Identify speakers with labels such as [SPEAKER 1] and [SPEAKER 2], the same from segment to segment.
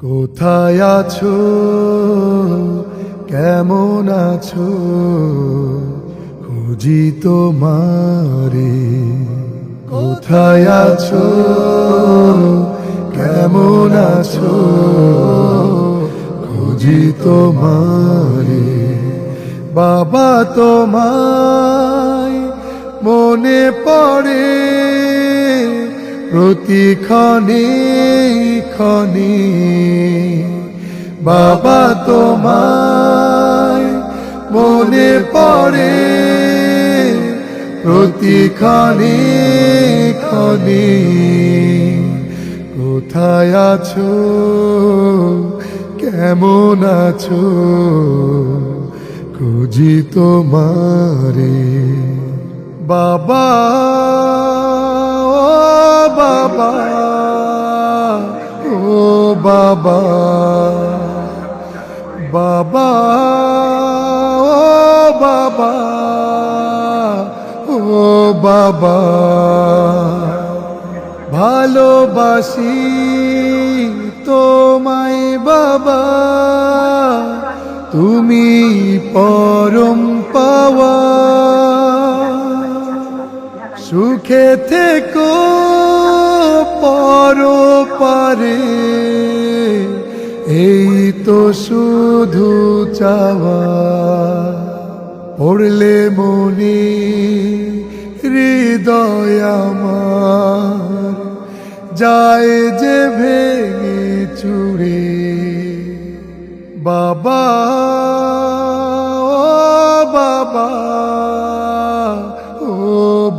[SPEAKER 1] কোথায় আছো, কেমন আছো, খুঁজি তোমারে। কোথায় আছো, কেমন আছো, খুঁজি তোমারে। বাবা তোমায় মনে পড়ে প্রতিক্ষণে ক্ষণে। বাবা তোমায় মনে পড়ে প্রতিক্ষণে ক্ষণে। কোথায় আছো, কেমন আছো, খুঁজি তোমারে। বাবা বাবা, ও বাবা, বাবা, ও বাবা, ও বাবা। ভালোবাসি তোমায় বাবা, তুমি পরম পাওয়া। সুখে থেকো পরপারে, এই তো শুধু চাওয়া। পড়লে মনে হৃদয় আমার যায় যে ভেঙে চুরে। বাবা ও বাবা, ও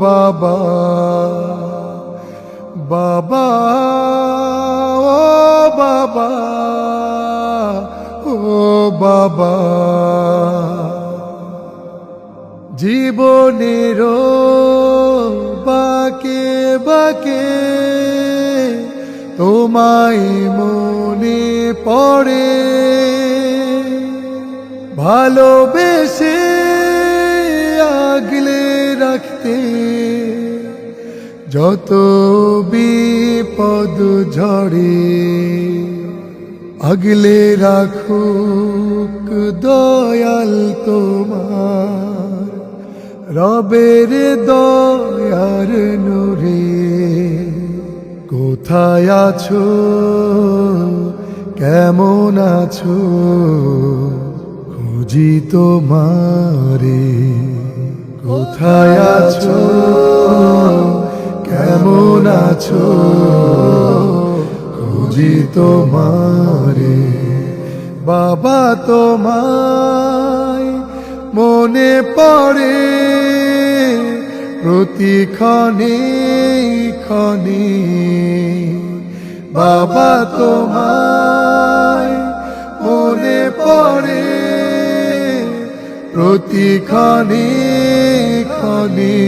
[SPEAKER 1] বাবা, বাবা, ও বাবা, ও বাবা। জীবনের বাকে বাকে তোমায় মনে পড়ে। ভালোবেসে আগলে রাখতে যত বিপদ ঝড়ে। আগলে রাখুক দয়াল তোমার রবের দয়ার নূরে। কোথায় আছো, কেমন আছো, খুঁজি তোমারে। কোথায় আছো, কেমন আছো, খুঁজি তোমারে। বাবা তোমায় মনে পড়ে প্রতিক্ষণে ক্ষণে। বাবা তোমায় মনে পড়ে প্রতিক্ষণে ক্ষণে।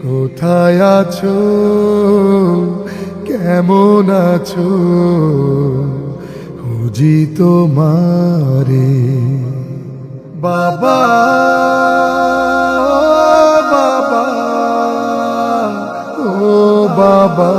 [SPEAKER 1] কোথায় আছো, কেমন আছো, খুঁজি তোমারে। বাবা ও বাবা, ও বাবা।